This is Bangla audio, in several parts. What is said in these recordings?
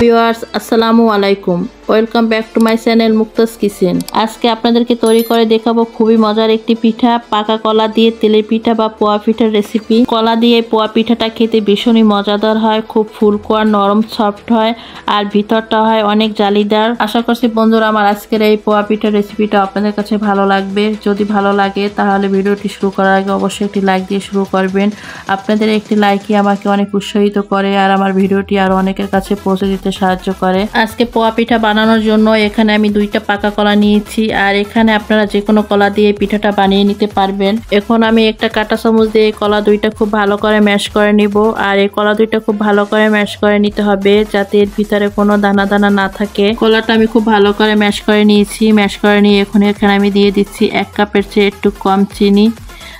ভিউয়ার্স আসসালামু আলাইকুম, welcome back to my channel Mukta's kitchen. আজকে আপনাদেরকে তৈরি করে দেখাবো খুবই মজার একটি পিঠা, পাকা কলা দিয়ে তেলের পিঠা বা পোয়া পিঠার রেসিপি। কলা দিয়ে পোয়া পিঠাটা খেতে ভীষণই মজাদার হয়, খুব ফুলকো আর নরম সফট হয়, আর ভিতরটা হয় অনেক জালিদার। আশা করছি বন্ধুরা আমার আজকের এই পোয়া পিঠার রেসিপিটা আপনাদের কাছে ভালো লাগবে। যদি ভালো লাগে তাহলে ভিডিওটি শুরু করার আগে অবশ্যই একটি লাইক দিয়ে শুরু করবেন। আপনাদের একটি লাইকই আমাকে অনেক উৎসাহিত করে আর আমার ভিডিওটি আরো অনেকের কাছে পৌঁছে দিতে সাহায্য করে। আজকে পোয়া পিঠা বানানোর জন্য এখানে আমি 2টা পাকা কলা নিয়েছি, আর এখানে আপনারা যে কোনো কলা দিয়ে পিঠাটা বানিয়ে নিতে পারবেন। এখন আমি একটা কাঁটা চামচ দিয়ে কলা 2টা খুব ভালো করে ম্যাশ করে নিব, আর এই কলা 2টা খুব ভালো করে ম্যাশ করে নিতে হবে যাতে এর ভিতরে কোনো দানা দানা না থাকে। কলাটা আমি খুব ভালো করে ম্যাশ করে নিয়েছি। ম্যাশ করে নিয়ে এখন এখানে আমি দিয়ে দিচ্ছি 1 কাপের চেয়ে একটু কম চিনি।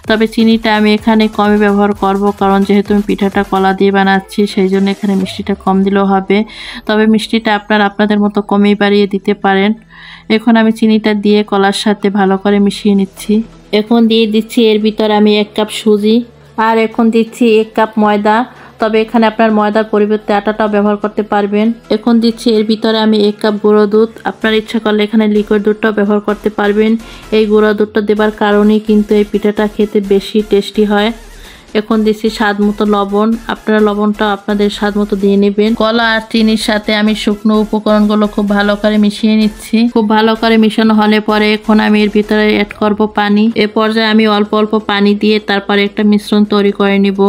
তবে চিনিটা আমি এখানে কমই ব্যবহার করব, কারণ যেহেতু আমি পিঠাটা কলা দিয়ে বানাচ্ছি সেই জন্য এখানে মিষ্টিটা কম দিলেও হবে। তবে মিষ্টিটা আপনাদের মতো কমই বাড়িয়ে দিতে পারেন। এখন আমি চিনিটা দিয়ে কলার সাথে ভালো করে মিশিয়ে নিচ্ছি। এখন দিয়ে দিচ্ছি এর ভিতর আমি 1 কাপ সুজি, আর এখন দিচ্ছি 1 কাপ ময়দা। তবে এখানে আপনার ময়দার পরিবর্তে আটাটাও ব্যবহার করতে পারবেন। এখন দিচ্ছি এর ভিতরে আমি 1 কাপ গুঁড়ো দুধ। আপনার ইচ্ছা করলে এখানে লিকুইড দুধটাও ব্যবহার করতে পারবেন। এই গুঁড়ো দুধটা দেবার কারণেই কিন্তু এই পিঠাটা খেতে বেশি টেস্টি হয়। এখন দিচ্ছি স্বাদ মতো লবণ। আপনারা লবণটা আপনাদের স্বাদ মতো দিয়ে নেবেন। কলা আর চিনির সাথে আমি শুকনো উপকরণগুলো খুব ভালো করে মিশিয়ে নিচ্ছি। খুব ভালো করে মিশানো হলে পরে এখন আমি এর ভিতরে অ্যাড করব পানি। এ পর্যায়ে আমি অল্প অল্প পানি দিয়ে তারপরে একটা মিশ্রণ তৈরি করে নিব।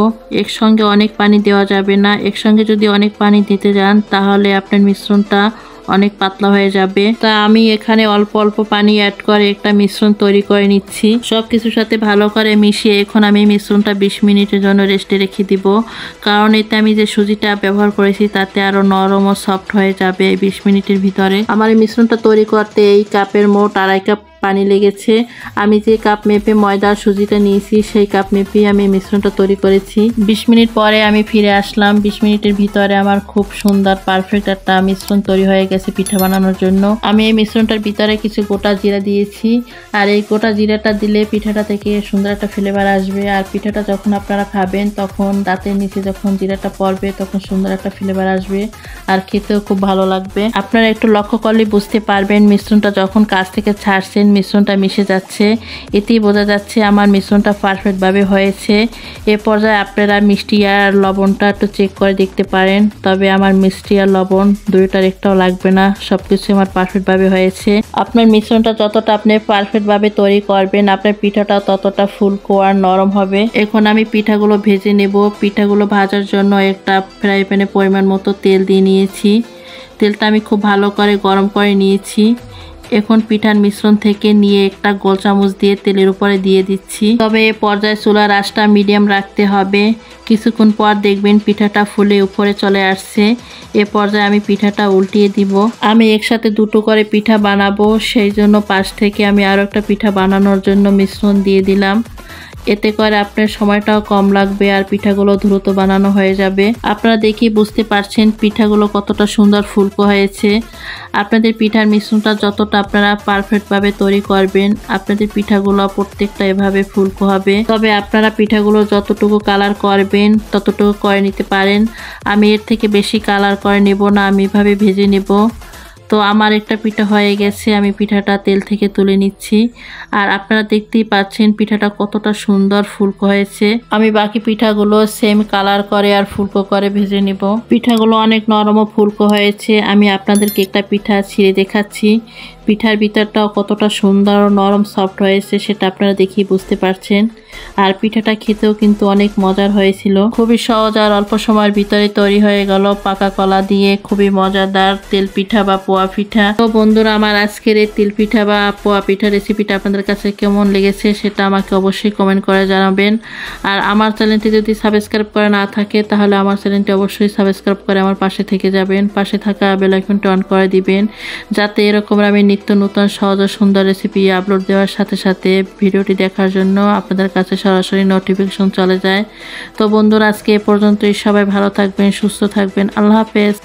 একসঙ্গে অনেক পানি দেওয়া যাবে না। একসঙ্গে যদি অনেক পানি দিতে যান তাহলে আপনার মিশ্রণটা অনেক পাতলা হয়ে যাবে। তা আমি এখানে অল্প অল্প পানি অ্যাড করে একটা মিশ্রণ তৈরি করে নিচ্ছি। সবকিছুর সাথে ভালো করে মিশিয়ে এখন আমি মিশ্রণটা 20 মিনিটের জন্য রেস্টে রেখে দিব, কারণ এতে আমি যে সুজিটা ব্যবহার করেছি তাতে আরো নরম ও সফট হয়ে যাবে 20 মিনিটের ভিতরে। আমার এই মিশ্রণটা তৈরি করতে এই কাপের মোট 2.5 কাপ পানি লেগেছে। আমি যে কাপ মেপে ময়দার সুজিটা নিয়েছি সেই কাপ মেপেই আমি মিশ্রণটা তৈরি করেছি। 20 মিনিট পরে আমি ফিরে আসলাম। 20 মিনিটের ভিতরে আমার খুব সুন্দর পারফেক্ট একটা মিশ্রণ তৈরি হয়ে গেছে পিঠা বানানোর জন্য। আমি এই মিশ্রণটার ভিতরে কিছু গোটা জিরা দিয়েছি, আর এই গোটা জিরাটা দিলে পিঠাটা থেকে সুন্দর একটা ফ্লেভার আসবে, আর পিঠাটা যখন আপনারা খাবেন তখন দাঁতের নিচে যখন জিরাটা পড়বে তখন সুন্দর একটা ফ্লেভার আসবে, আর খেতেও খুব ভালো লাগবে। আপনারা একটু লক্ষ্য করলে বুঝতে পারবেন মিশ্রণটা যখন কাছ থেকে ছাড়ছেন মিশ্রণটা মিশে যাচ্ছে। এতেই বোঝা যাচ্ছে আমার মিশ্রণটা পারফেক্ট ভাবে হয়েছে। এ পর্যায়ে আপনারা মিষ্টি আর লবণটা একটু চেক করে দেখতে পারেন। তবে আমার মিষ্টি আর লবণ দুইটার একটাও লাগবে না, সবকিছু আমার পারফেক্ট ভাবে হয়েছে। আপনার মিশ্রণটা যতটা আপনি পারফেক্ট ভাবে তৈরি করবেন আপনার পিঠাটা ততটা ফুলকো আর নরম হবে। এখন আমি পিঠাগুলো ভেজে নেব। পিঠাগুলো ভাজার জন্য একটা ফ্রাই প্যানে পরিমাণ মতো তেল দিয়ে নিয়েছি। তেলটা আমি খুব ভালো করে গরম করে নিয়েছি। এখন পিঠার মিশ্রণ থেকে নিয়ে একটা গোল চামচ দিয়ে তেলের উপরে দিয়ে দিচ্ছি। তবে এ পর্যায়ে চুলার আঁচটা মিডিয়াম রাখতে হবে। কিছুক্ষণ পর দেখবেন পিঠাটা ফুলে উপরে চলে আসছে। এ পর্যায়ে আমি পিঠাটা উল্টিয়ে দিব। আমি একসাথে 2টো করে পিঠা বানাবো, সেই জন্য পাশ থেকে আমি আরো একটা পিঠা বানানোর জন্য মিশ্রণ দিয়ে দিলাম। এতে করে আপনার সময়টাও কম লাগবে আর পিঠাগুলো দ্রুত বানানো হয়ে যাবে। আপনারা দেখেই বুঝতে পারছেন পিঠাগুলো কতটা সুন্দর ফুলকো হয়েছে। আপনাদের পিঠার মিশ্রণটা যতটা আপনারা পারফেক্টভাবে তৈরি করবেন আপনাদের পিঠাগুলো প্রত্যেকটা এভাবে ফুলকো হবে। তবে আপনারা পিঠাগুলো যতটুকু কালার করবেন ততটুকু করে নিতে পারেন। আমি এর থেকে বেশি কালার করে নেব না, আমি এভাবে ভেজে নেব। তো আমার একটা পিঠা হয়ে গেছে, আমি পিঠাটা তেল থেকে তুলে নিচ্ছি। আর আপনারা দেখতেই পাচ্ছেন পিঠাটা কতটা সুন্দর ফুলকো হয়েছে। আমি বাকি পিঠাগুলো সেম কালার করে আর ফুলকো করে ভেজে নেব। পিঠাগুলো অনেক নরম ও ফুলকো হয়েছে। আমি আপনাদেরকে একটা পিঠা ছিঁড়ে দেখাচ্ছি। পিঠার ভিতরটাও কতটা সুন্দর ও নরম সফট হয়েছে সেটা আপনারা দেখেই বুঝতে পারছেন। আর পিঠাটা খেতেও কিন্তু অনেক মজার হয়েছিল। খুবই সহজ আর অল্প সময়ের ভিতরে তৈরি হয়ে গেল পাকা কলা দিয়ে খুবই মজাদার তেল পিঠা বা পোয়া পিঠা। তো বন্ধুরা আমার আজকের এই তেল পিঠা বা পোয়া পিঠা রেসিপিটা আপনাদের কাছে কেমন লেগেছে সেটা আমাকে অবশ্যই কমেন্ট করে জানাবেন। আর আমার চ্যানেলটি যদি সাবস্ক্রাইব করে না থাকে তাহলে আমার চ্যানেলটি অবশ্যই সাবস্ক্রাইব করে আমার পাশে থেকে যাবেন। পাশে থাকা বেল আইকনটি অন করে দিবেন যাতে এরকম আমি নিত্য নতুন সহজ ও সুন্দর রেসিপি আপলোড দেওয়ার সাথে সাথে ভিডিওটি দেখার জন্য আপনাদের কাছে সরাসরি নোটিফিকেশন চলে যায়। তো বন্ধুরা আজকে এ পর্যন্তই। সবাই ভালো থাকবেন, সুস্থ থাকবেন। আল্লাহ হাফেজ।